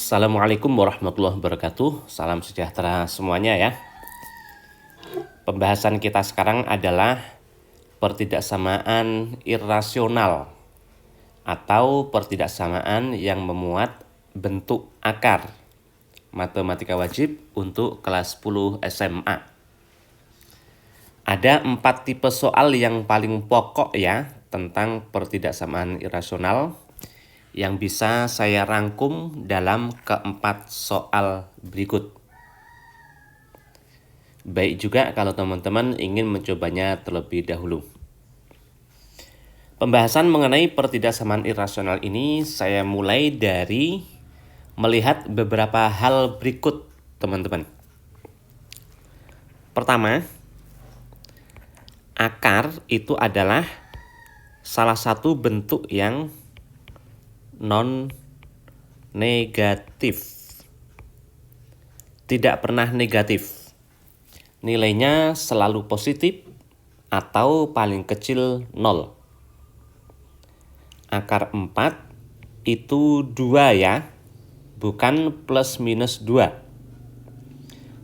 Assalamualaikum warahmatullahi wabarakatuh. Salam sejahtera semuanya ya. Pembahasan kita sekarang adalah pertidaksamaan irrasional atau pertidaksamaan yang memuat bentuk akar. Matematika wajib untuk kelas 10 SMA. Ada 4 tipe soal yang paling pokok ya tentang pertidaksamaan irrasional yang bisa saya rangkum dalam keempat soal berikut. Baik juga kalau teman-teman ingin mencobanya terlebih dahulu. Pembahasan mengenai pertidaksamaan irrasional ini saya mulai dari melihat beberapa hal berikut, teman-teman. Pertama, akar itu adalah salah satu bentuk yang non-negatif. Tidak pernah negatif. Nilainya selalu positif atau paling kecil 0. Akar 4 itu 2 ya, bukan plus minus 2.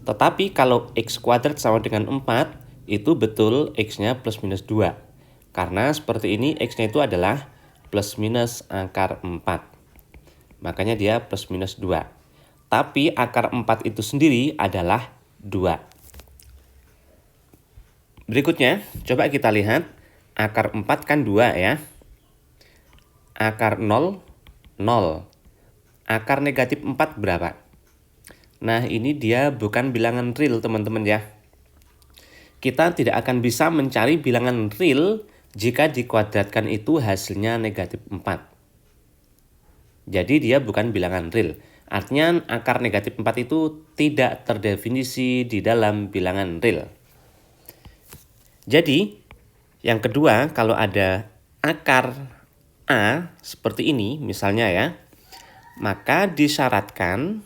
Tetapi kalau x kuadrat sama dengan 4, itu betul x-nya plus minus 2. Karena seperti ini x-nya itu adalah plus minus akar 4. Makanya dia plus minus 2. Tapi akar 4 itu sendiri adalah 2. Berikutnya, coba kita lihat. Akar 4 kan 2 ya. Akar 0, 0. Akar negatif 4 berapa? Nah, ini dia bukan bilangan real, teman-teman ya. Kita tidak akan bisa mencari bilangan real jika dikuadratkan itu hasilnya negatif 4. Jadi dia bukan bilangan real. Artinya akar negatif 4 itu tidak terdefinisi di dalam bilangan real. Jadi yang kedua, kalau ada akar A seperti ini misalnya ya, maka disyaratkan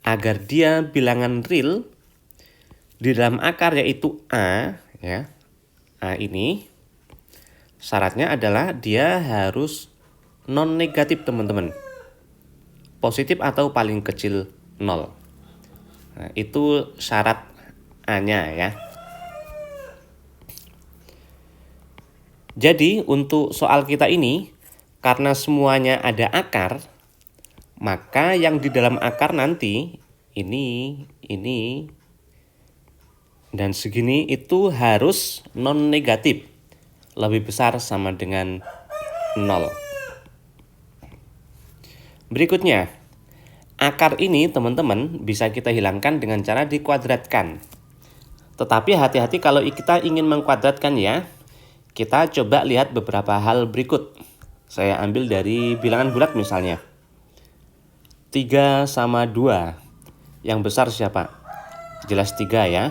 agar dia bilangan real di dalam akar yaitu A ya. A ini syaratnya adalah dia harus non-negatif, teman-teman. Positif atau paling kecil 0. Nah, itu syarat A-nya ya. Jadi untuk soal kita ini, karena semuanya ada akar, maka yang di dalam akar nanti ini dan segini itu harus non-negatif, lebih besar sama dengan 0. Berikutnya, akar ini teman-teman bisa kita hilangkan dengan cara dikuadratkan. Tetapi hati-hati kalau kita ingin mengkuadratkan ya. Kita coba lihat beberapa hal berikut. Saya ambil dari bilangan bulat misalnya. 3 sama 2. Yang besar siapa? Jelas 3 ya.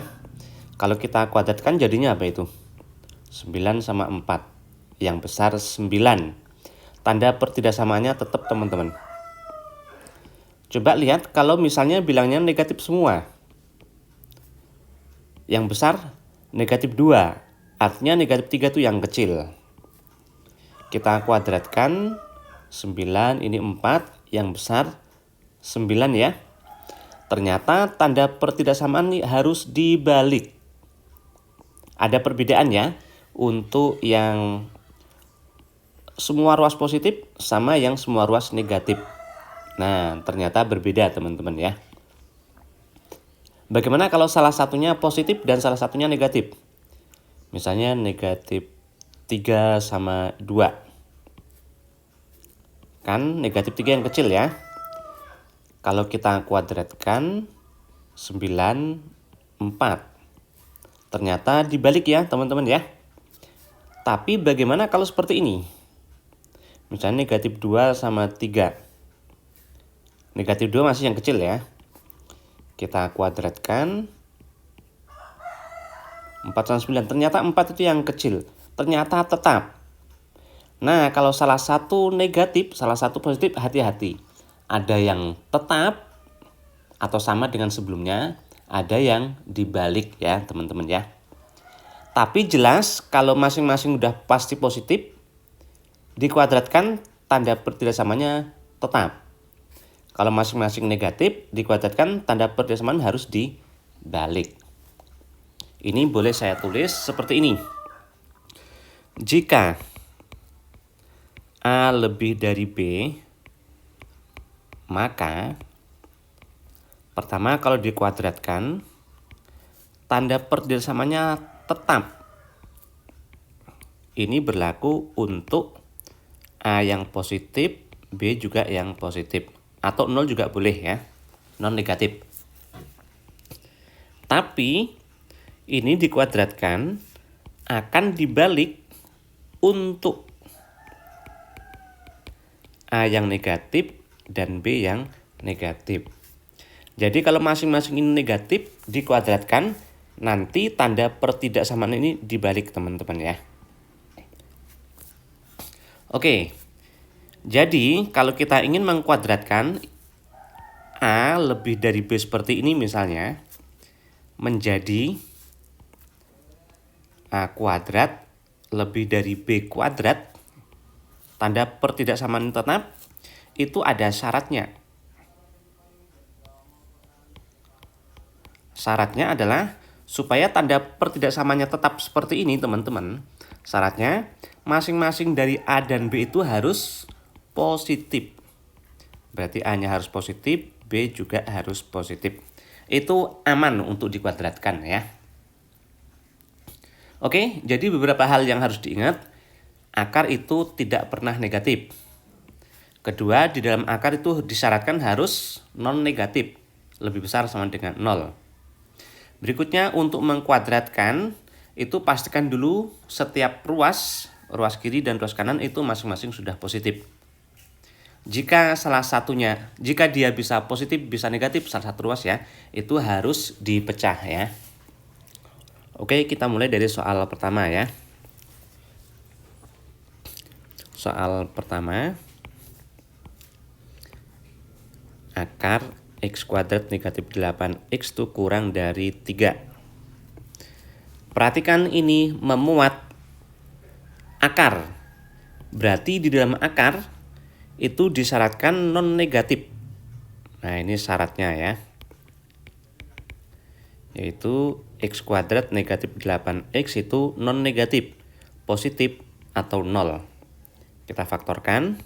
Kalau kita kuadratkan jadinya apa itu? 9 sama 4. Yang besar 9. Tanda pertidaksamaannya tetap, teman-teman. Coba lihat kalau misalnya bilangnya negatif semua. Yang besar negatif 2. Artinya negatif 3 itu yang kecil. Kita kuadratkan 9, ini 4. Yang besar 9 ya. Ternyata tanda pertidaksamaan ini harus dibalik. Ada perbedaan ya untuk yang semua ruas positif sama yang semua ruas negatif. Nah, ternyata berbeda, teman-teman ya. Bagaimana kalau salah satunya positif dan salah satunya negatif? Misalnya negatif 3 sama 2. Kan negatif 3 yang kecil ya. Kalau kita kuadratkan 9, 4. Ternyata dibalik ya, teman-teman ya. Tapi bagaimana kalau seperti ini? Misalnya negatif 2 sama 3. Negatif 2 masih yang kecil ya. Kita kuadratkan 4 sama 9. Ternyata 4 itu yang kecil. Ternyata tetap. Nah, kalau salah satu negatif, salah satu positif, hati-hati. Ada yang tetap atau sama dengan sebelumnya. Ada yang dibalik ya, teman-teman ya. Tapi jelas kalau masing-masing udah pasti positif, dikuadratkan tanda pertidaksamanya tetap. Kalau masing-masing negatif dikuadratkan, tanda persamaan harus dibalik. Ini boleh saya tulis seperti ini. Jika A lebih dari B, maka pertama kalau dikuadratkan, tanda persamaan tetap. Ini berlaku untuk A yang positif, B juga yang positif. Atau 0 juga boleh ya, non negatif. Tapi ini dikuadratkan akan dibalik untuk A yang negatif dan B yang negatif. Jadi kalau masing-masing ini negatif dikuadratkan, nanti tanda pertidaksamaan ini dibalik teman-teman ya. Oke. Jadi, kalau kita ingin mengkuadratkan A lebih dari B seperti ini misalnya, menjadi A kuadrat lebih dari B kuadrat, tanda pertidaksamaan tetap, itu ada syaratnya. Syaratnya adalah supaya tanda pertidaksamaannya tetap seperti ini teman-teman. Syaratnya masing-masing dari A dan B itu harus positif. Berarti A-nya harus positif, B juga harus positif. Itu aman untuk dikuadratkan ya. Oke, jadi beberapa hal yang harus diingat. Akar itu tidak pernah negatif. Kedua, di dalam akar itu disyaratkan harus non negatif. Lebih besar sama dengan 0. Berikutnya untuk mengkuadratkan, itu pastikan dulu setiap ruas kiri dan ruas kanan itu masing-masing sudah positif. Jika dia bisa positif, bisa negatif, salah satu ruas ya, itu harus dipecah ya. Oke, kita mulai dari soal pertama ya. Soal pertama, akar X kuadrat negatif 8X itu kurang dari 3. Perhatikan ini memuat akar. Berarti di dalam akar itu disyaratkan non negatif. Nah, ini syaratnya ya. Yaitu X kuadrat negatif 8X itu non negatif, positif atau 0. Kita faktorkan.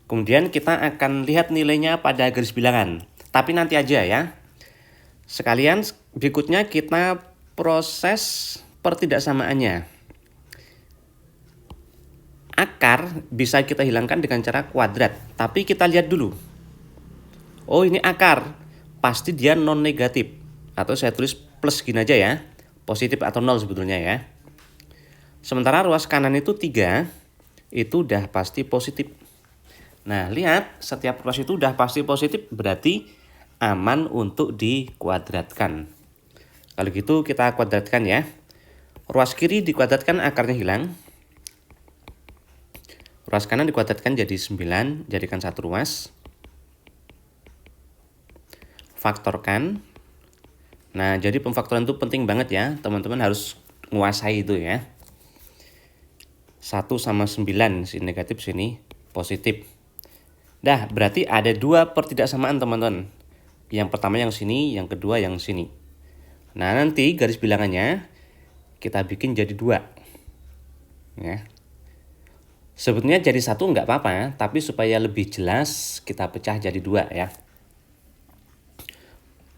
Kemudian kita akan lihat nilainya pada garis bilangan. Tapi nanti aja ya. Sekalian berikutnya kita proses pertidaksamaannya. Akar bisa kita hilangkan dengan cara kuadrat. Tapi kita lihat dulu. Oh, ini akar. Pasti dia non negatif. Atau saya tulis plus gini aja ya. Positif atau 0 sebetulnya ya. Sementara ruas kanan itu 3. Itu udah pasti positif. Nah, lihat setiap ruas itu udah pasti positif. Berarti aman untuk dikuadratkan. Kalau gitu kita kuadratkan ya. Ruas kiri dikuadratkan akarnya hilang. Ruas kanan dikuadratkan jadi 9, jadikan satu ruas. Faktorkan. Nah, jadi pemfaktoran itu penting banget ya. Teman-teman harus menguasai itu ya. 1 sama 9, sini negatif, sini positif. Dah, berarti ada 2 pertidaksamaan teman-teman. Yang pertama yang sini, yang kedua yang sini. Nah, nanti garis bilangannya kita bikin jadi 2. Ya. Sebetulnya jadi 1 nggak apa-apa, tapi supaya lebih jelas kita pecah jadi 2 ya.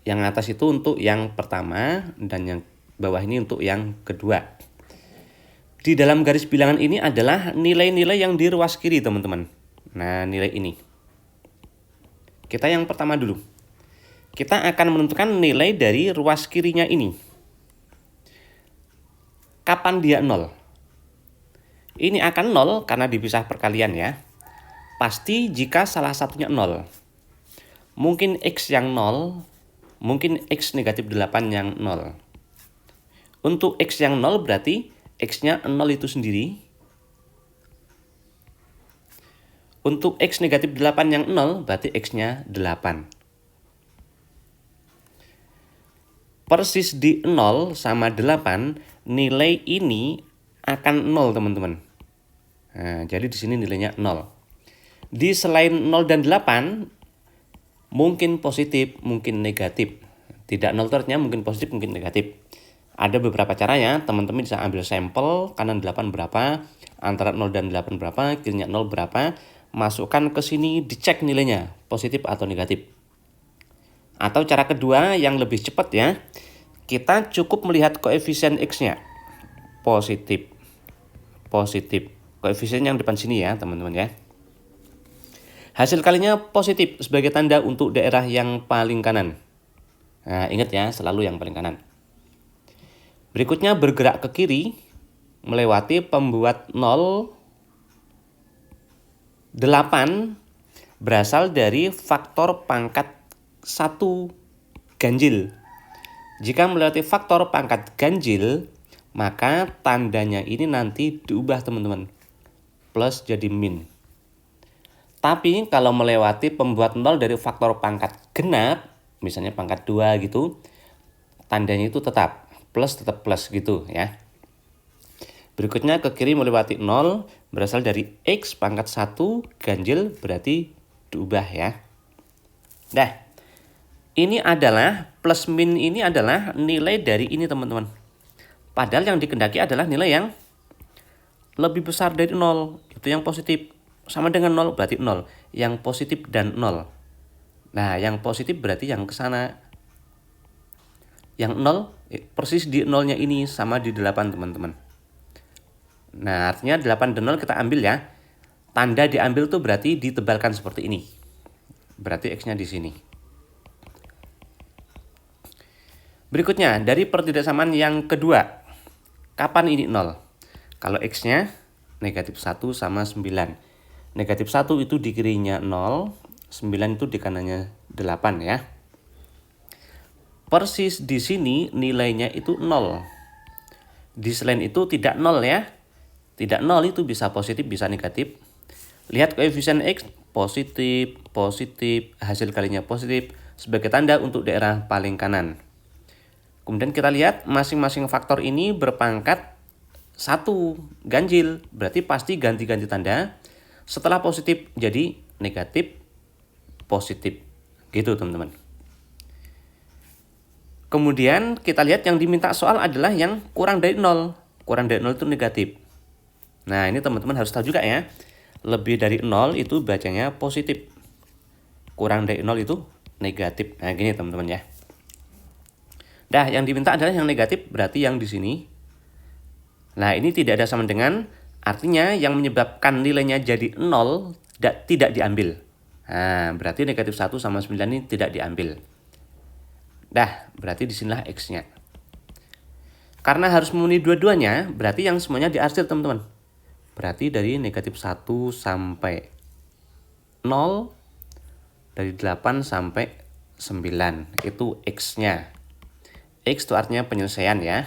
Yang atas itu untuk yang pertama dan yang bawah ini untuk yang kedua. Di dalam garis bilangan ini adalah nilai-nilai yang di ruas kiri teman-teman. Nah, nilai ini. Kita yang pertama dulu. Kita akan menentukan nilai dari ruas kirinya ini. Kapan dia 0? Ini akan 0 karena dipisah perkalian ya. Pasti jika salah satunya 0. Mungkin X yang 0, mungkin X negatif 8 yang 0. Untuk X yang 0 berarti X-nya 0 itu sendiri. Untuk X negatif 8 yang 0 berarti X-nya 8. Persis di 0 sama 8, nilai ini akan 0 teman-teman. Nah, jadi di sini nilainya 0. Di selain 0 dan 8, mungkin positif, mungkin negatif. Tidak 0 itu artinya mungkin positif, mungkin negatif. Ada beberapa caranya, teman-teman bisa ambil sampel, kanan 8 berapa, antara 0 dan 8 berapa, kirinya 0 berapa, masukkan ke sini, dicek nilainya, positif atau negatif. Atau cara kedua yang lebih cepat ya, kita cukup melihat koefisien X-nya, positif, positif. Koefisien yang depan sini ya teman-teman ya. Hasil kalinya positif sebagai tanda untuk daerah yang paling kanan. Nah ingat ya, selalu yang paling kanan. Berikutnya bergerak ke kiri, melewati pembuat 0, 8 berasal dari faktor pangkat 1 ganjil. Jika melewati faktor pangkat ganjil, maka tandanya ini nanti diubah teman-teman. Plus jadi min. Tapi kalau melewati pembuat 0 dari faktor pangkat genap, misalnya pangkat 2 gitu, tandanya itu tetap plus gitu ya. Berikutnya ke kiri melewati 0 berasal dari X pangkat 1 ganjil, berarti diubah ya. Nah, ini adalah plus min, ini adalah nilai dari ini teman-teman. Padahal yang dikehendaki adalah nilai yang lebih besar dari 0, itu yang positif. Sama dengan 0 berarti 0, yang positif dan 0. Nah, yang positif berarti yang ke sana. Yang 0 persis di 0-nya ini sama di 8 teman-teman. Nah, artinya 8 dan 0 kita ambil ya. Tanda diambil tuh berarti ditebalkan seperti ini. Berarti X-nya di sini. Berikutnya, dari pertidaksamaan yang kedua. Kapan ini 0? Kalau X-nya negatif 1 sama 9. Negatif 1 itu di kirinya 0, 9 itu di kanannya 8 ya. Persis di sini nilainya itu 0. Di selain itu tidak 0 ya. Tidak 0 itu bisa positif, bisa negatif. Lihat koefisien X, positif, positif, hasil kalinya positif, sebagai tanda untuk daerah paling kanan. Kemudian kita lihat masing-masing faktor ini berpangkat 1 ganjil, berarti pasti ganti-ganti tanda. Setelah positif jadi negatif, positif. Gitu teman-teman. Kemudian kita lihat yang diminta soal adalah yang kurang dari 0. Kurang dari 0 itu negatif. Nah ini teman-teman harus tahu juga ya. Lebih dari 0 itu bacanya positif. Kurang dari 0 itu negatif. Nah gini teman-teman ya. Nah yang diminta adalah yang negatif, berarti yang di sini. Nah ini tidak ada sama dengan, artinya yang menyebabkan nilainya jadi 0 tidak diambil. Nah berarti negatif 1 sama 9 ini tidak diambil. Nah berarti disinilah X-nya. Karena harus memenuhi dua-duanya, berarti yang semuanya diarsir teman-teman. Berarti dari negatif 1 sampai 0, dari 8 sampai 9, itu X-nya. X itu artinya penyelesaian ya.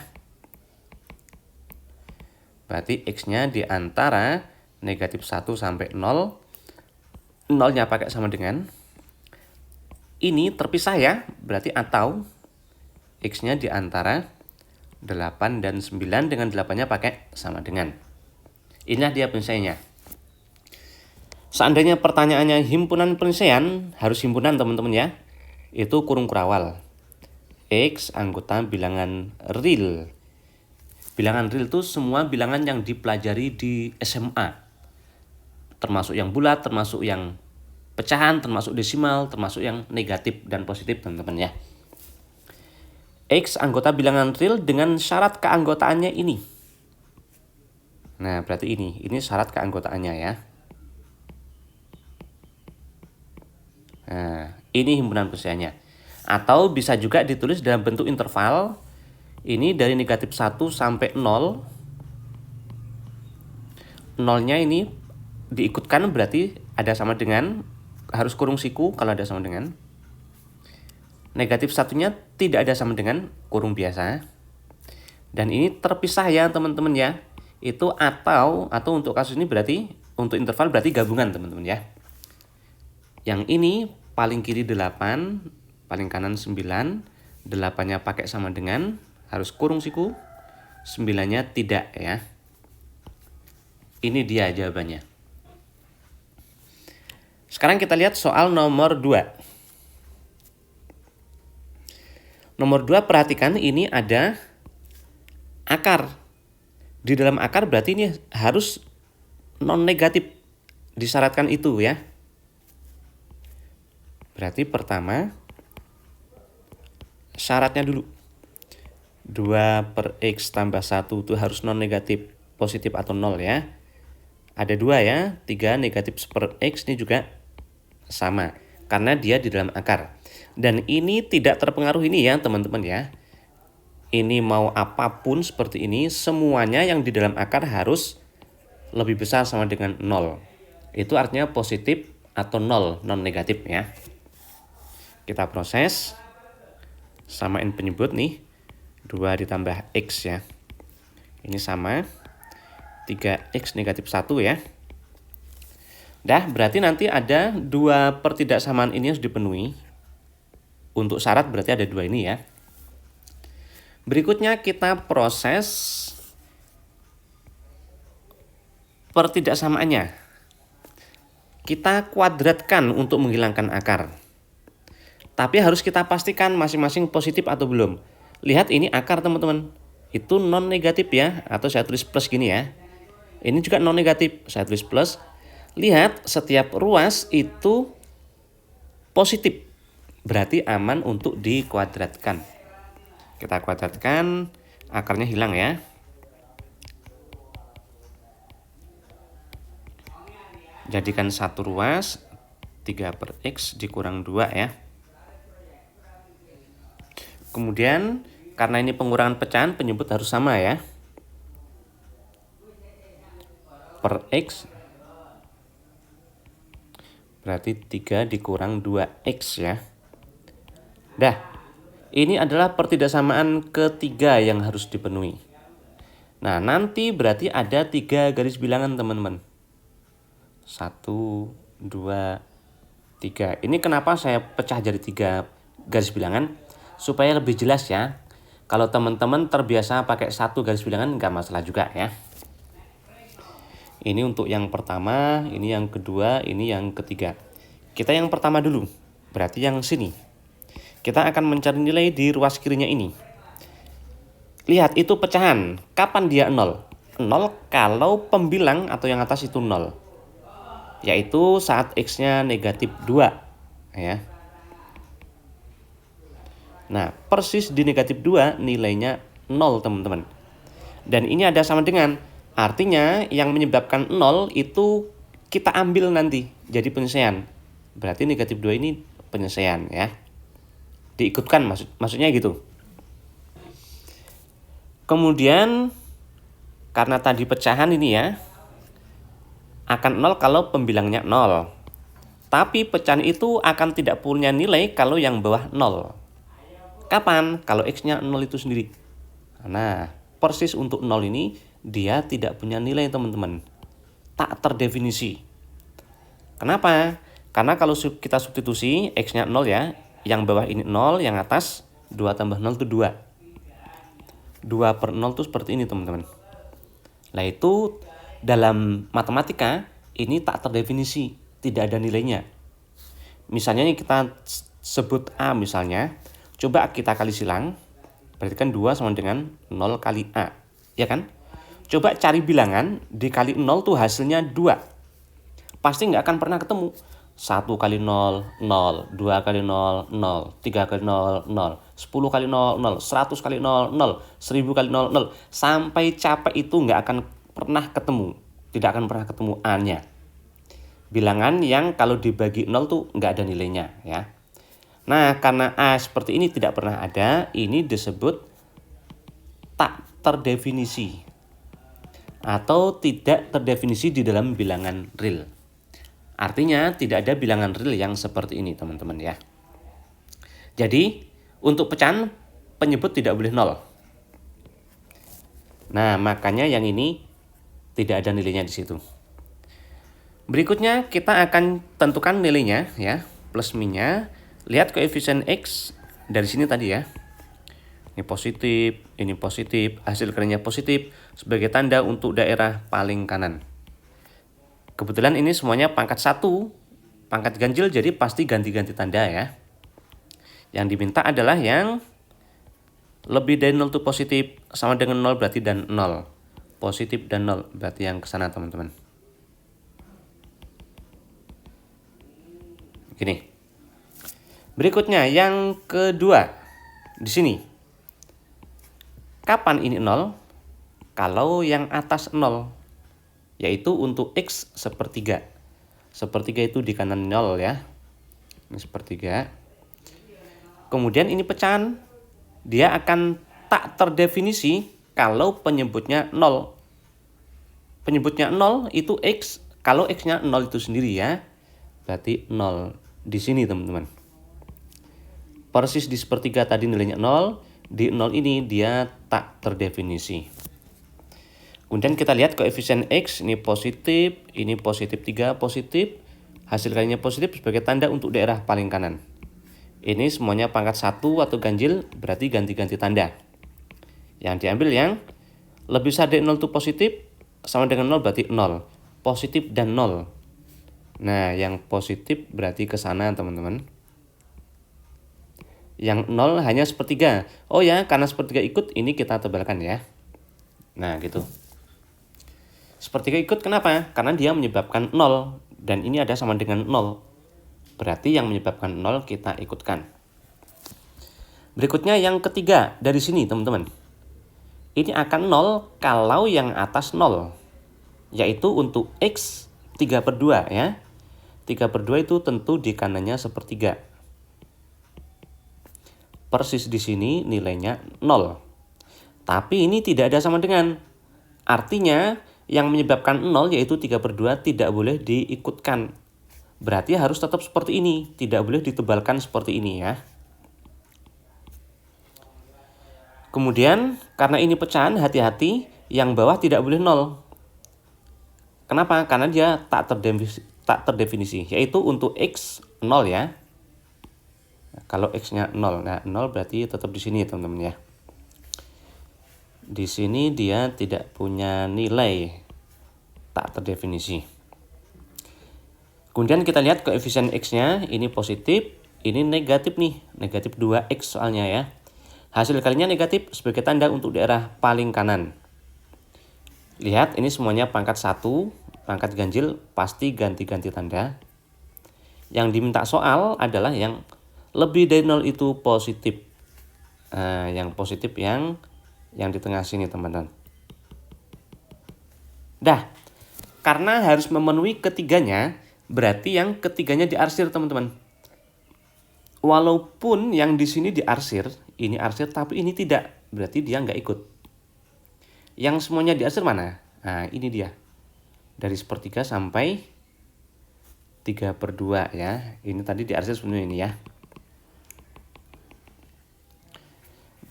Berarti X-nya di antara negatif 1 sampai 0. 0-nya pakai sama dengan. Ini terpisah ya. Berarti atau X-nya di antara 8 dan 9 dengan 8-nya pakai sama dengan. Inilah dia penyelesaiannya. Seandainya pertanyaannya himpunan penyelesaian, harus himpunan teman-teman ya. Itu kurung kurawal. X anggota bilangan real. Bilangan real itu semua bilangan yang dipelajari di SMA. Termasuk yang bulat, termasuk yang pecahan, termasuk desimal, termasuk yang negatif dan positif teman-teman ya. X anggota bilangan real dengan syarat keanggotaannya ini. Nah berarti ini syarat keanggotaannya ya. Nah ini himpunan penyelesaiannya. Atau bisa juga ditulis dalam bentuk interval. Ini dari negatif 1 sampai 0. 0-nya ini diikutkan berarti ada sama dengan, harus kurung siku kalau ada sama dengan. Negatif 1-nya tidak ada sama dengan, kurung biasa. Dan ini terpisah ya teman-teman ya. Itu atau untuk kasus ini berarti, untuk interval berarti gabungan teman-teman ya. Yang ini paling kiri 8, paling kanan 9. 8-nya pakai sama dengan, harus kurung siku, 9-nya tidak ya. Ini dia jawabannya. Sekarang kita lihat soal nomor 2. Nomor 2, perhatikan ini ada akar. Di dalam akar berarti ini harus non-negatif. Disyaratkan itu ya. Berarti pertama, syaratnya dulu. 2 per X tambah 1 itu harus non-negatif, positif atau 0 ya. Ada 2 ya, 3 negatif per X ini juga sama. Karena dia di dalam akar. Dan ini tidak terpengaruh ini ya teman-teman ya. Ini mau apapun seperti ini, semuanya yang di dalam akar harus lebih besar sama dengan 0. Itu artinya positif atau 0, non-negatif ya. Kita proses. Samain penyebut nih. 2 ditambah X ya. Ini sama. 3X negatif 1 ya. Dah, berarti nanti ada 2 pertidaksamaan ini harus dipenuhi. Untuk syarat berarti ada 2 ini ya. Berikutnya kita proses pertidaksamaannya. Kita kuadratkan untuk menghilangkan akar. Tapi harus kita pastikan masing-masing positif atau belum. Lihat ini akar teman-teman. Itu non negatif ya. Atau saya tulis plus gini ya. Ini juga non negatif. Saya tulis plus. Lihat setiap ruas itu positif. Berarti aman untuk dikuadratkan. Kita kuadratkan. Akarnya hilang ya. Jadikan satu ruas 3 per X dikurang 2 ya. Kemudian karena ini pengurangan pecahan, penyebut harus sama ya. Per X berarti 3 dikurang 2X ya. Dah, ini adalah pertidaksamaan ketiga yang harus dipenuhi. Nah, nanti berarti ada 3 garis bilangan teman-teman. 1, 2, 3. Ini kenapa saya pecah jadi 3 garis bilangan? Supaya lebih jelas ya. Kalau teman-teman terbiasa pakai 1 garis bilangan nggak masalah juga ya. Ini untuk yang pertama, ini yang kedua, ini yang ketiga. Kita yang pertama dulu, berarti yang sini. Kita akan mencari nilai di ruas kirinya ini. Lihat itu pecahan, kapan dia 0? 0 kalau pembilang atau yang atas itu 0. Yaitu saat X-nya negatif 2 ya. Nah, persis di negatif 2 nilainya 0 teman-teman. Dan ini ada sama dengan, artinya yang menyebabkan 0 itu kita ambil nanti jadi penyelesaian. Berarti negatif 2 ini penyelesaian ya. Diikutkan maksudnya gitu. Kemudian karena tadi pecahan ini ya, akan 0 kalau pembilangnya 0. Tapi pecahan itu akan tidak punya nilai kalau yang bawah 0. Kapan? Kalau X-nya 0 itu sendiri. Nah, persis untuk 0 ini dia tidak punya nilai teman-teman. Tak terdefinisi. Kenapa? Karena kalau kita substitusi X-nya 0 ya, yang bawah ini 0, yang atas 2 tambah 0 itu 2. 2 per 0 itu seperti ini teman-teman. Nah itu dalam matematika ini tak terdefinisi, tidak ada nilainya. Misalnya kita sebut A misalnya, coba kita kali silang, berarti kan 2 sama dengan 0 kali A, ya kan? Coba cari bilangan, dikali 0 tuh hasilnya 2. Pasti nggak akan pernah ketemu. 1 kali 0, 0, 2 kali 0, 0, 3 kali 0, 0, 10 kali 0, 0, 100 kali 0, 0, 1000 kali 0, 0. Sampai capek itu nggak akan pernah ketemu. Tidak akan pernah ketemu A-nya. Bilangan yang kalau dibagi 0 tuh nggak ada nilainya ya. Nah, karena A seperti ini tidak pernah ada, ini disebut tak terdefinisi. Atau tidak terdefinisi di dalam bilangan real. Artinya tidak ada bilangan real yang seperti ini teman-teman ya. Jadi untuk pecahan penyebut tidak boleh 0. Nah makanya yang ini tidak ada nilainya di situ. Berikutnya kita akan tentukan nilainya ya, plus minusnya. Lihat koefisien X dari sini tadi ya. Ini positif, hasil kerjanya positif sebagai tanda untuk daerah paling kanan. Kebetulan ini semuanya pangkat 1, pangkat ganjil, jadi pasti ganti-ganti tanda ya. Yang diminta adalah yang lebih dari 0 itu positif, sama dengan 0 berarti dan 0. Positif dan 0 berarti yang ke sana teman-teman. Gini. Berikutnya yang kedua di sini. Kapan ini 0? Kalau yang atas 0, yaitu untuk X sepertiga. Sepertiga itu di kanan 0 ya. Ini sepertiga. Kemudian ini pecahan, dia akan tak terdefinisi kalau penyebutnya 0. Penyebutnya 0 itu X, kalau X-nya 0 itu sendiri ya. Berarti 0 di sini teman-teman. Persis di sepertiga tadi nilainya 0, di 0 ini dia tak terdefinisi. Kemudian kita lihat koefisien X, ini positif, ini positif 3 positif. Hasil kalinya positif sebagai tanda untuk daerah paling kanan. Ini semuanya pangkat 1 atau ganjil, berarti ganti-ganti tanda. Yang diambil yang lebih besar dari 0 itu positif, sama dengan 0 berarti 0. Positif dan 0. Nah, yang positif berarti ke sana teman-teman. Yang 0 hanya sepertiga. Oh ya, karena sepertiga ikut, ini kita tebalkan ya. Nah, gitu. Sepertiga ikut kenapa? Karena dia menyebabkan 0. Dan ini ada sama dengan 0. Berarti yang menyebabkan 0 kita ikutkan. Berikutnya yang ketiga dari sini teman-teman. Ini akan 0 kalau yang atas 0. Yaitu untuk X 3/2 ya. 3/2 itu tentu di kanannya sepertiga. Persis di sini nilainya 0. Tapi ini tidak ada sama dengan. Artinya yang menyebabkan 0 yaitu 3/2 tidak boleh diikutkan. Berarti harus tetap seperti ini. Tidak boleh ditebalkan seperti ini ya. Kemudian karena ini pecahan, hati-hati yang bawah tidak boleh 0. Kenapa? Karena dia tak terdefinisi. Yaitu untuk X 0 ya. Kalau X-nya 0. Nah 0 berarti tetap di sini teman-teman ya. Di sini dia tidak punya nilai, tak terdefinisi. Kemudian kita lihat koefisien X-nya, ini positif, ini negatif nih, negatif 2X soalnya ya. Hasil kalinya negatif sebagai tanda untuk daerah paling kanan. Lihat, ini semuanya pangkat 1, pangkat ganjil, pasti ganti-ganti tanda. Yang diminta soal adalah yang lebih dari 0 itu positif. Yang positif yang di tengah sini teman-teman. Dah, karena harus memenuhi ketiganya, berarti yang ketiganya diarsir teman-teman. Walaupun yang di sini diarsir, ini arsir tapi ini tidak, berarti dia nggak ikut. Yang semuanya diarsir mana? Nah ini dia, dari sepertiga sampai 3/2 ya. Ini tadi diarsir sebenarnya ini ya.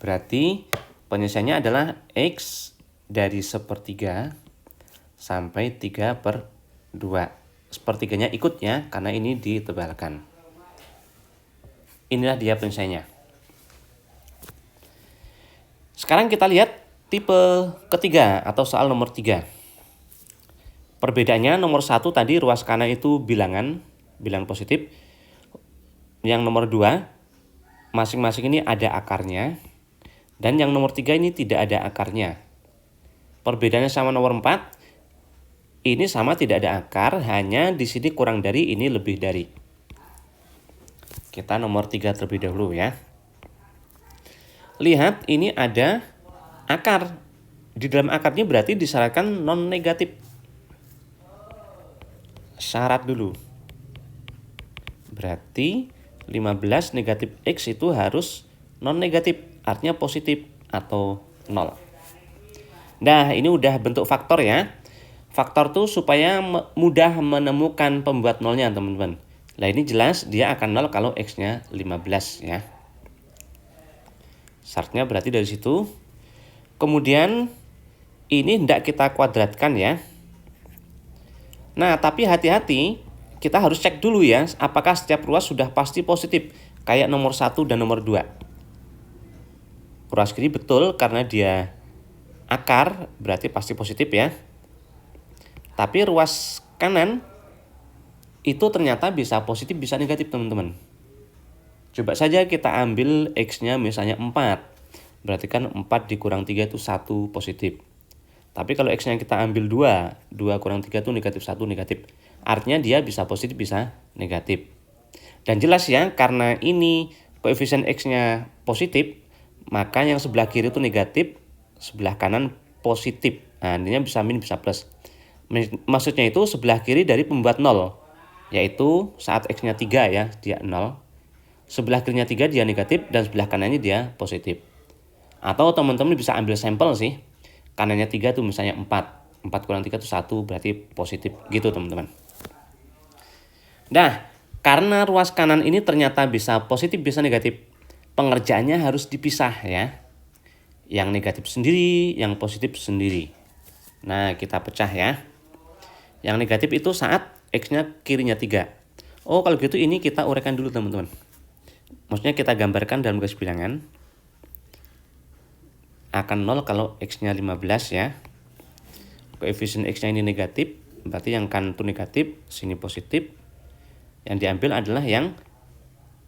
Berarti penyelesaiannya adalah X dari sepertiga sampai 3/2. Sepertiganya ikut ya, karena ini ditebalkan. Inilah dia penyelesaiannya. Sekarang kita lihat tipe ketiga atau soal nomor 3. Perbedaannya nomor 1 tadi ruas kanan itu bilangan positif. Yang nomor 2 masing-masing ini ada akarnya. Dan yang nomor 3 ini tidak ada akarnya. Perbedaannya sama nomor 4. Ini sama tidak ada akar, hanya di sini kurang dari, ini lebih dari. Kita nomor 3 terlebih dahulu ya. Lihat, ini ada akar. Di dalam akarnya berarti disyaratkan non negatif. Syarat dulu. Berarti 15 negatif X itu harus non negatif, artinya positif atau 0. Nah, ini udah bentuk faktor ya. Faktor tuh supaya mudah menemukan pembuat nolnya teman-teman. Nah ini jelas dia akan 0 kalau X-nya 15 ya. Syaratnya berarti dari situ. Kemudian ini hendak kita kuadratkan ya. Nah tapi hati-hati, kita harus cek dulu ya, apakah setiap ruas sudah pasti positif. Kayak nomor 1 dan nomor 2. Ruas kiri betul karena dia akar, berarti pasti positif ya. Tapi ruas kanan itu ternyata bisa positif bisa negatif teman-teman. Coba saja kita ambil X-nya misalnya 4. Berarti kan 4 dikurang 3 itu 1 positif. Tapi kalau X-nya kita ambil 2, 2 kurang 3 itu negatif 1 negatif. Artinya dia bisa positif bisa negatif. Dan jelas ya, karena ini koefisien X-nya positif, maka yang sebelah kiri itu negatif, sebelah kanan positif. Nah, intinya bisa min bisa plus. Maksudnya itu sebelah kiri dari pembuat 0, yaitu saat X-nya 3 ya, dia 0. Sebelah kirinya 3 dia negatif dan sebelah kanannya dia positif. Atau teman-teman bisa ambil sampel sih. Kanannya 3 tuh misalnya 4. 4 kurang 3 itu 1 berarti positif gitu teman-teman. Nah, karena ruas kanan ini ternyata bisa positif bisa negatif, pengerjaannya harus dipisah ya. Yang negatif sendiri, yang positif sendiri. Nah, kita pecah ya. Yang negatif itu saat X-nya kirinya 3. Oh, kalau gitu ini kita uraikan dulu teman-teman. Maksudnya kita gambarkan dalam garis bilangan. Akan 0 kalau X-nya 15 ya. Koefisien X-nya ini negatif, berarti yang kanan itu negatif, sini positif. Yang diambil adalah yang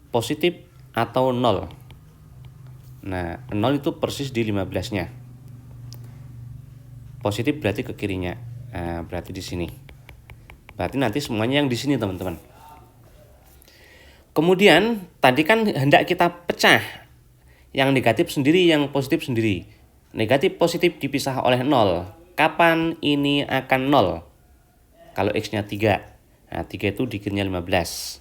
positif atau 0. Nah, 0 itu persis di 15-nya. Positif berarti ke kirinya. Nah, berarti di sini. Berarti nanti semuanya yang di sini, teman-teman. Kemudian, tadi kan hendak kita pecah. Yang negatif sendiri, yang positif sendiri. Negatif positif dipisah oleh 0. Kapan ini akan 0? Kalau X-nya 3. Nah, 3 itu di kirinya 15.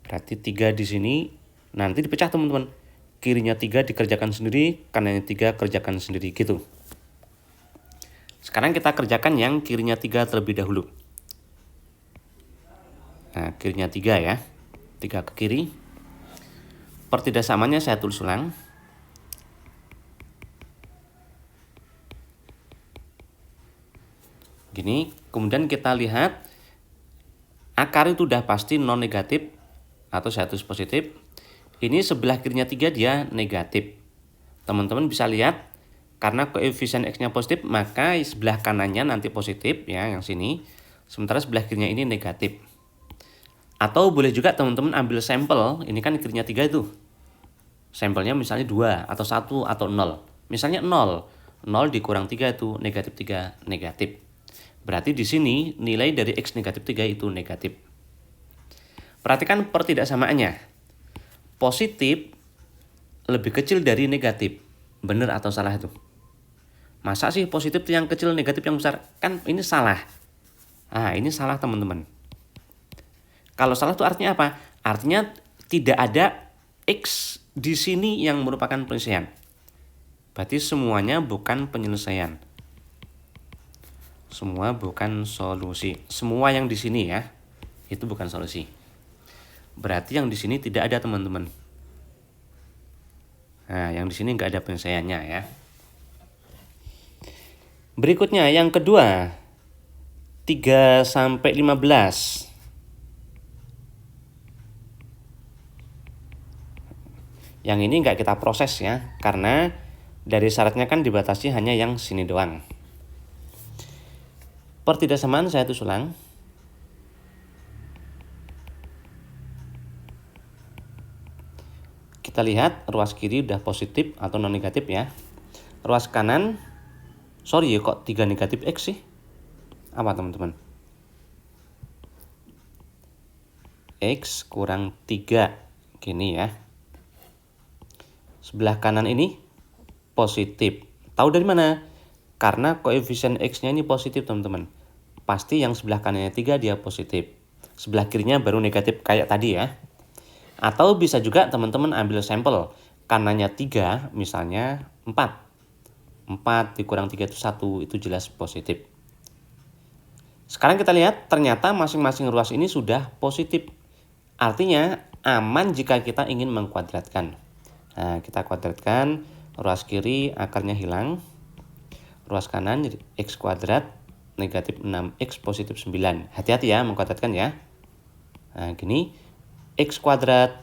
Berarti 3 di sini nanti dipecah teman-teman. Kirinya 3 dikerjakan sendiri, kanannya 3 kerjakan sendiri gitu. Sekarang kita kerjakan yang kirinya 3 terlebih dahulu. Nah, kirinya 3 ya. 3 ke kiri. Pertidaksamanya saya tulis ulang. Gini, kemudian kita lihat akar itu udah pasti non negatif atau saya tulis positif. Ini sebelah kirinya 3 dia negatif. Teman-teman bisa lihat karena koefisien X-nya positif, maka sebelah kanannya nanti positif ya, yang sini. Sementara sebelah kirinya ini negatif. Atau boleh juga teman-teman ambil sampel, ini kan kirinya 3 itu. Sampelnya misalnya 2 atau 1 atau 0. Misalnya 0. 0 dikurang 3 itu negatif 3 negatif. Berarti di sini nilai dari X negatif 3 itu negatif. Perhatikan pertidaksamaannya. Positif lebih kecil dari negatif. Benar atau salah itu? Masa sih positif yang kecil, negatif yang besar? Kan ini salah. Ah, ini salah teman-teman. Kalau salah itu artinya apa? Artinya tidak ada X di sini yang merupakan penyelesaian. Berarti semuanya bukan penyelesaian. Semua bukan solusi. Semua yang di sini ya, itu bukan solusi. Berarti yang di sini tidak ada teman-teman. Nah, yang di sini nggak ada penyelesaiannya ya. Berikutnya yang kedua, 3 sampai 15. Yang ini nggak kita proses ya, karena dari syaratnya kan dibatasi hanya yang sini doang. Pertidaksamaan saya tulis ulang. Kita lihat ruas kiri udah positif atau non negatif ya. Ruas kanan, sorry ya kok 3 negatif X sih? Apa teman-teman? X kurang 3, gini ya. Sebelah kanan ini positif. Tahu dari mana? Karena koefisien X-nya ini positif teman-teman. Pasti yang sebelah kanannya 3 dia positif. Sebelah kirinya baru negatif kayak tadi ya. Atau bisa juga teman-teman ambil sampel. Kanannya 3 misalnya 4. 4 dikurang 3 itu 1, itu jelas positif. Sekarang kita lihat ternyata masing-masing ruas ini sudah positif. Artinya aman jika kita ingin mengkuadratkan. Nah, kita kuadratkan. Ruas kiri akarnya hilang. Ruas kanan jadi X kuadrat negatif 6X positif 9. Hati-hati ya mengkuadratkan ya. Nah, gini. X kuadrat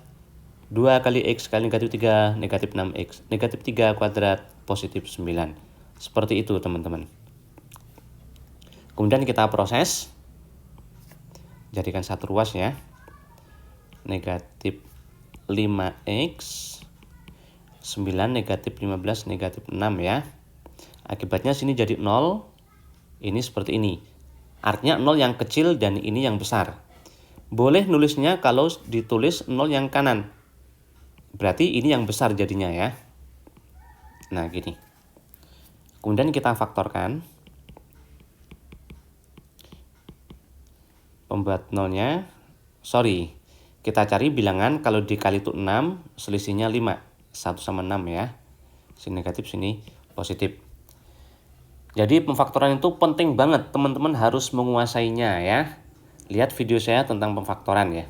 2 kali X kali negatif 3 negatif 6X. Negatif 3 kuadrat positif 9. Seperti itu teman-teman. Kemudian kita proses. Jadikan satu ruas ya. Negatif 5x, 9 negatif 15 negatif 6 ya. Akibatnya sini jadi 0, ini seperti ini. Artinya 0 yang kecil dan ini yang besar. Boleh nulisnya kalau ditulis 0 yang kanan. Berarti ini yang besar jadinya ya. Nah gini. Kemudian kita faktorkan. Pembuat nolnya, kita cari bilangan kalau dikali itu 6, selisihnya 5. 1 sama 6 ya. Sini negatif, sini positif. Jadi pemfaktoran itu penting banget, teman-teman harus menguasainya ya. Lihat video saya tentang pemfaktoran ya.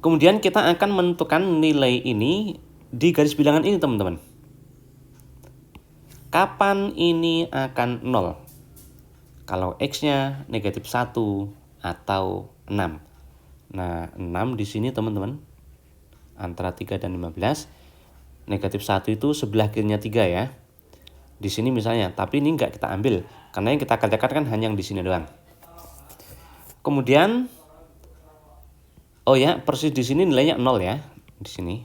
Kemudian kita akan menentukan nilai ini di garis bilangan ini teman-teman. Kapan ini akan 0? Kalau X-nya negatif 1 atau 6. Nah, 6 di sini teman-teman. Antara 3 dan 15. Negatif 1 itu sebelah kirinya 3 ya. Di sini misalnya, tapi ini enggak kita ambil. Karena yang kita kerjakan kan hanya yang di sini doang. Kemudian, oh ya, persis di sini nilainya 0 ya. Di sini.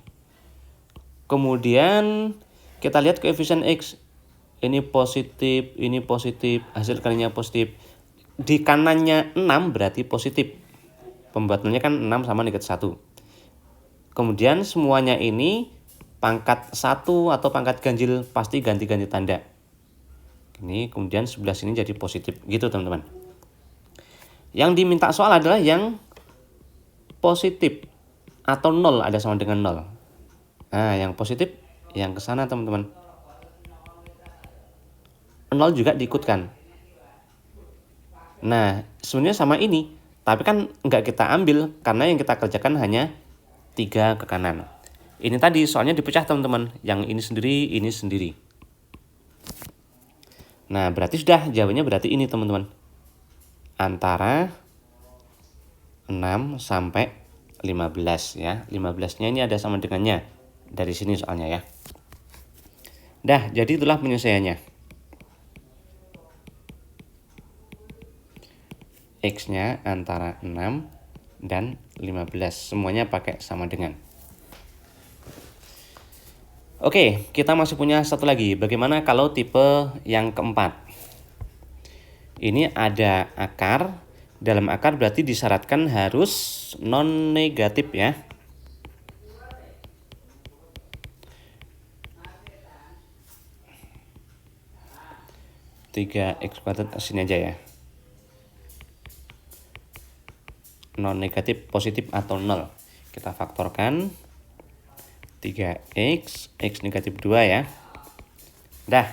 Kemudian, kita lihat koefisien X. Ini positif, hasil kalinya positif. Di kanannya 6 berarti positif. Pembuatannya kan 6 sama negatif 1. Kemudian semuanya ini pangkat 1 atau pangkat ganjil pasti ganti-ganti tanda. Ini kemudian sebelah sini jadi positif. Gitu teman-teman. Yang diminta soal adalah yang positif atau 0 ada sama dengan 0. Nah yang positif yang ke sana teman-teman. 0 juga diikutkan. Nah, sebenarnya sama ini, tapi kan nggak kita ambil karena yang kita kerjakan hanya 3 ke kanan. Ini tadi soalnya dipecah teman-teman, yang ini sendiri, ini sendiri. Nah, berarti sudah jawabannya berarti ini teman-teman. Antara 6 sampai 15 ya. 15-nya ini ada sama dengannya dari sini soalnya ya. Dah, jadi itulah penyelesaiannya. X-nya antara 6 dan 15. Semuanya pakai sama dengan. Oke, kita masih punya satu lagi. Bagaimana kalau tipe yang keempat? Ini ada akar. Dalam akar berarti disyaratkan harus non negatif ya. 3x kuadrat sini aja ya. Non negatif, positif atau 0. Kita faktorkan 3x, x negatif 2 ya. Dah.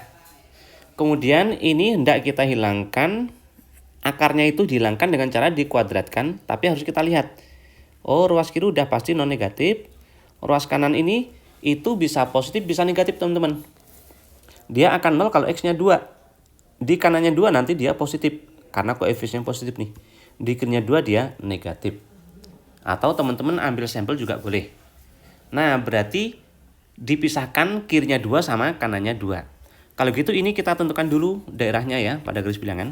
Kemudian ini hendak kita hilangkan, akarnya itu dihilangkan dengan cara dikuadratkan, tapi harus kita lihat. Oh, ruas kiri udah pasti non negatif. Ruas kanan ini itu bisa positif, bisa negatif teman-teman. Dia akan 0 kalau x-nya 2. Di kanannya 2 nanti dia positif, karena koefisien positif nih. Di kirinya 2 dia negatif. Atau teman-teman ambil sampel juga boleh. Nah, berarti dipisahkan kirinya 2 sama kanannya 2. Kalau gitu ini kita tentukan dulu daerahnya ya pada garis bilangan.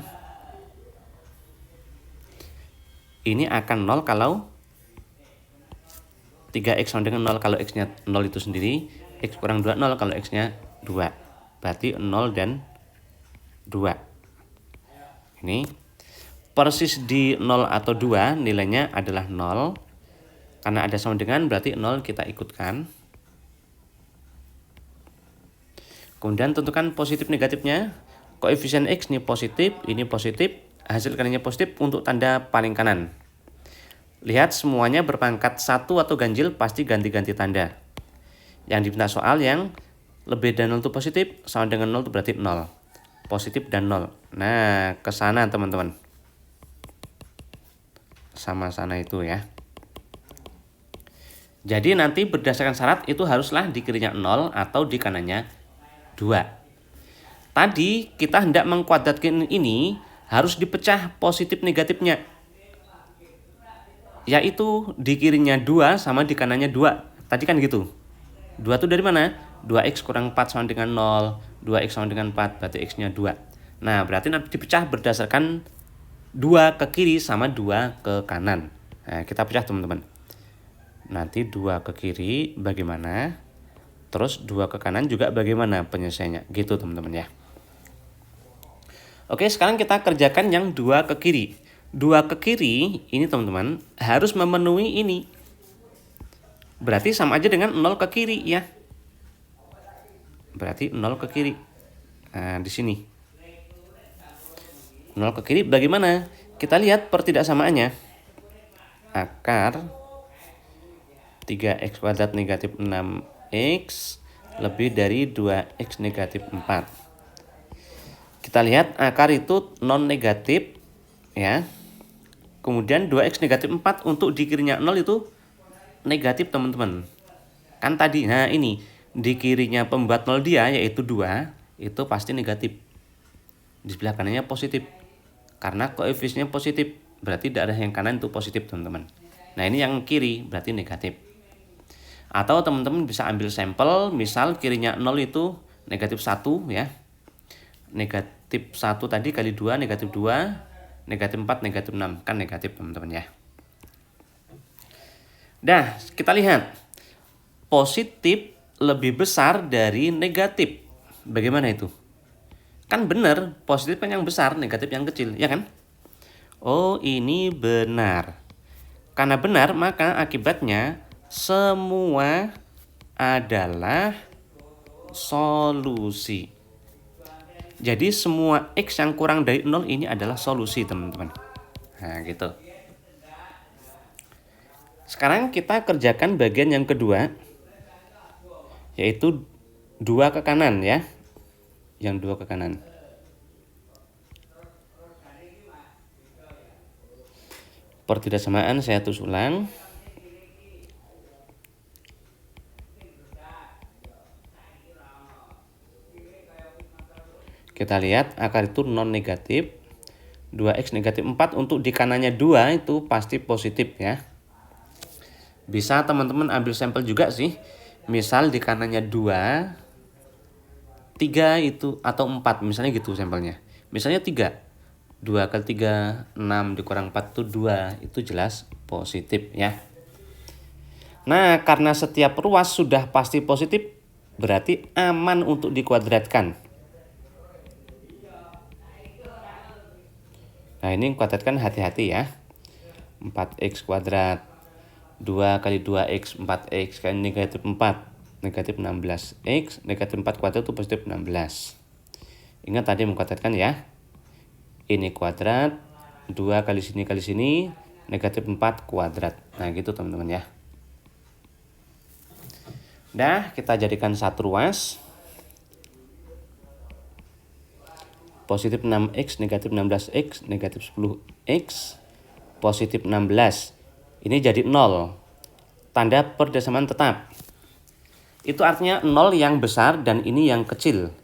Ini akan 0 kalau 3x sama dengan 0 kalau x-nya 0 itu sendiri. X kurang 2, 0 kalau x-nya 2. Berarti 0 dan 2. Ini persis di 0 atau 2 nilainya adalah 0. Karena ada sama dengan berarti 0 kita ikutkan. Kemudian tentukan positif negatifnya. Koefisien X ini positif, hasil kanannya positif untuk tanda paling kanan. Lihat semuanya berpangkat 1 atau ganjil pasti ganti-ganti tanda. Yang diminta soal yang lebih dari 0 itu positif, sama dengan 0 itu berarti 0. Positif dan 0. Nah, ke sana teman-teman. Sama sana itu ya. Jadi nanti berdasarkan syarat itu haruslah di kirinya 0 atau di kanannya 2. Tadi kita hendak mengkuadratkan ini harus dipecah positif negatifnya. Yaitu di kirinya 2 sama di kanannya 2. Tadi kan gitu. 2 itu dari mana? 2x kurang 4 sama dengan 0. 2x sama dengan 4 berarti x-nya 2. Nah berarti nanti dipecah berdasarkan 2 ke kiri sama 2 ke kanan. Nah, kita pecah teman-teman. Nanti 2 ke kiri bagaimana? Terus 2 ke kanan juga bagaimana penyelesaiannya? Gitu teman-teman ya. Oke, sekarang kita kerjakan yang 2 ke kiri. 2 ke kiri ini teman-teman harus memenuhi ini. Berarti sama aja dengan 0 ke kiri ya. Berarti 0 ke kiri. Nah, di sini. 0 ke kiri bagaimana? Kita lihat pertidaksamaannya. Akar 3x kuadrat negatif 6x lebih dari 2x negatif 4. Kita lihat akar itu non negatif ya. Kemudian 2x negatif 4 untuk di kirinya 0 itu negatif teman-teman. Kan tadi, nah ini di kirinya pembuat 0 dia yaitu 2 itu pasti negatif. Di sebelah kanannya positif. Karena koefisiennya positif, berarti darah yang kanan itu positif teman-teman. Nah ini yang kiri berarti negatif. Atau teman-teman bisa ambil sampel, misal kirinya 0 itu negatif 1 ya. Negatif 1 tadi kali 2, negatif 2, negatif 4, negatif 6. Kan negatif teman-teman ya. Nah, kita lihat. Positif lebih besar dari negatif. Bagaimana itu? Kan benar, positif kan yang besar, negatif yang kecil, ya kan? Oh, ini benar. Karena benar, maka akibatnya semua adalah solusi. Jadi semua X yang kurang dari 0 ini adalah solusi teman-teman. Nah gitu. Sekarang kita kerjakan bagian yang kedua. Yaitu 2 ke kanan ya. Yang 2 ke kanan. Pertidaksamaan saya tulis ulang. Kita lihat akar itu non negatif. 2x negatif 4 untuk di kanannya 2 itu pasti positif ya. Bisa teman-teman ambil sampel juga sih. Misal di kanannya 2, 3 itu atau 4 misalnya gitu sampelnya. Misalnya 3. 2 kali 3, 6 dikurang 4 itu 2. Itu jelas positif ya. Nah, karena setiap ruas sudah pasti positif, berarti aman untuk dikuadratkan. Nah, ini kuadratkan hati-hati ya. 4x kuadrat. 2 kali 2x, 4x kali negatif 4. Negatif 16x. Negatif 4 kuadrat itu positif 16. Ingat tadi mengkuadratkan ya. Ini kuadrat. 2 kali sini. Negatif 4 kuadrat. Nah gitu teman-teman ya. Dah, kita jadikan satu ruas. Positif 6x, negatif 16x, negatif 10x, positif 16. Ini jadi 0. Tanda persamaan tetap. Itu artinya 0 yang besar dan ini yang kecil.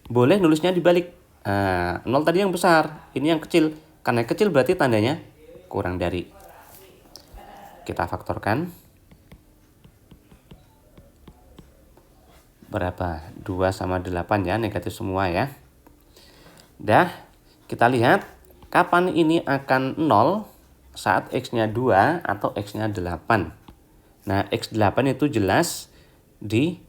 Boleh nulisnya dibalik. 0 tadi yang besar, ini yang kecil. Karena kecil berarti tandanya kurang dari. Kita faktorkan. Berapa? 2 sama 8 ya, negatif semua ya. Dah, kita lihat kapan ini akan 0 saat X-nya 2 atau X-nya 8. Nah, X8 itu jelas di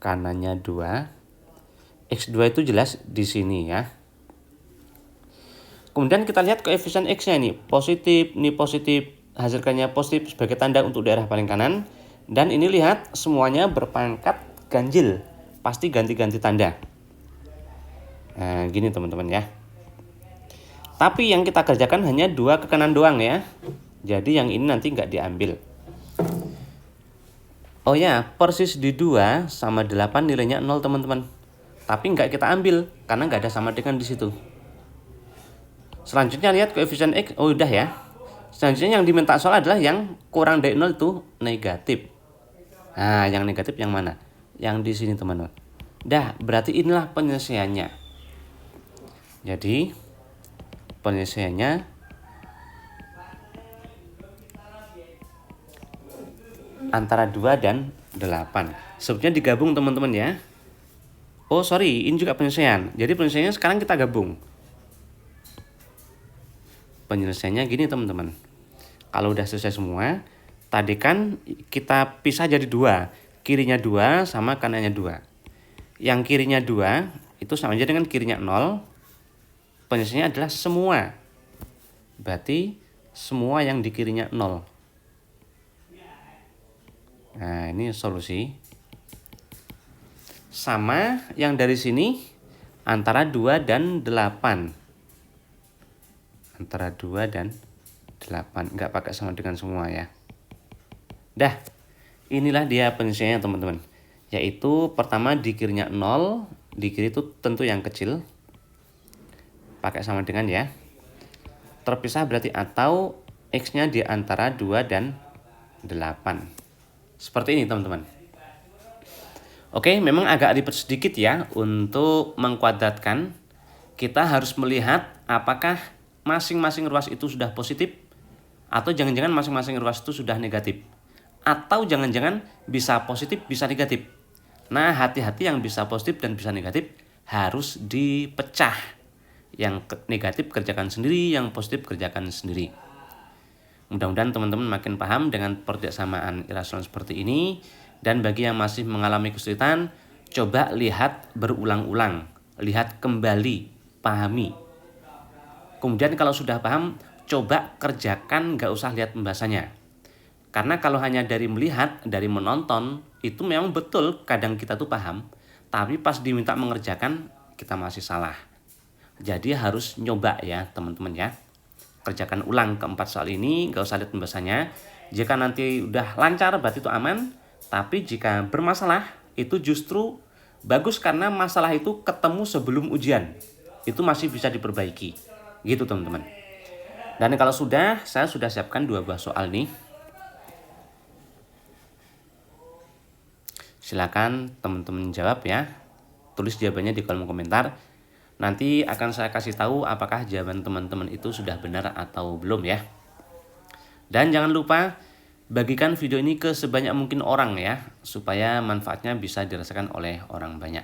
kanannya 2. X2 itu jelas di sini ya. Kemudian kita lihat koefisien X-nya ini positif, hasilkannya positif sebagai tanda untuk daerah paling kanan. Dan ini lihat semuanya berpangkat ganjil, pasti ganti-ganti tanda. Nah, gini teman-teman ya. Tapi yang kita kerjakan hanya 2 ke kanan doang ya. Jadi yang ini nanti nggak diambil. Oh ya, persis di 2 sama 8 nilainya 0 teman-teman. Tapi nggak kita ambil karena nggak ada sama dengan di situ. Selanjutnya lihat koefisien X. Oh udah ya. Selanjutnya yang diminta soal adalah yang kurang dari 0 itu negatif. Nah, yang negatif yang mana? Yang di sini teman-teman. Dah, berarti inilah penyelesaiannya. Jadi penyelesaiannya antara 2 dan 8. Sebetulnya digabung teman-teman ya. Oh sorry, ini juga penyelesaian. Jadi penyelesaiannya sekarang kita gabung. Penyelesaiannya gini teman-teman. Kalau udah selesai semua, tadi kan kita pisah jadi 2. Kirinya 2 sama kanannya 2. Yang kirinya 2 itu sama aja dengan kirinya 0. Penyelesaiannya adalah semua. Berarti semua yang di kirinya 0. Nah, ini solusi. Sama yang dari sini antara 2 dan 8. Antara 2 dan 8. Nggak pakai sama dengan semua ya. Dah, inilah dia penyelesaiannya teman-teman. Yaitu pertama di kirinya 0, di kiri itu tentu yang kecil. Pakai sama dengan ya. Terpisah berarti atau X-nya di antara 2 dan 8. Seperti ini teman-teman. Oke, memang agak ribet sedikit ya untuk mengkuadratkan. Kita harus melihat apakah masing-masing ruas itu sudah positif atau jangan-jangan masing-masing ruas itu sudah negatif. Atau jangan-jangan bisa positif, bisa negatif. Nah, hati-hati yang bisa positif dan bisa negatif harus dipecah. Yang negatif kerjakan sendiri, yang positif kerjakan sendiri. Mudah-mudahan teman-teman makin paham dengan persamaan irasional seperti ini. Dan bagi yang masih mengalami kesulitan, coba lihat berulang-ulang. Lihat kembali, pahami. Kemudian kalau sudah paham, coba kerjakan, nggak usah lihat pembahasannya. Karena kalau hanya dari melihat, dari menonton, itu memang betul kadang kita tuh paham. Tapi pas diminta mengerjakan, kita masih salah. Jadi harus nyoba ya teman-teman ya. Kerjakan ulang keempat soal ini, nggak usah lihat pembahasannya. Jika nanti udah lancar, berarti itu aman. Tapi jika bermasalah, itu justru bagus karena masalah itu ketemu sebelum ujian. Itu masih bisa diperbaiki. Gitu teman-teman. Dan kalau sudah, saya sudah siapkan 2 buah soal nih. Silakan teman-teman jawab ya. Tulis jawabannya di kolom komentar. Nanti akan saya kasih tahu apakah jawaban teman-teman itu sudah benar atau belum ya. Dan jangan lupa bagikan video ini ke sebanyak mungkin orang ya, supaya manfaatnya bisa dirasakan oleh orang banyak.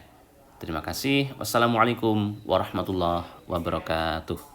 Terima kasih. Wassalamualaikum warahmatullahi wabarakatuh.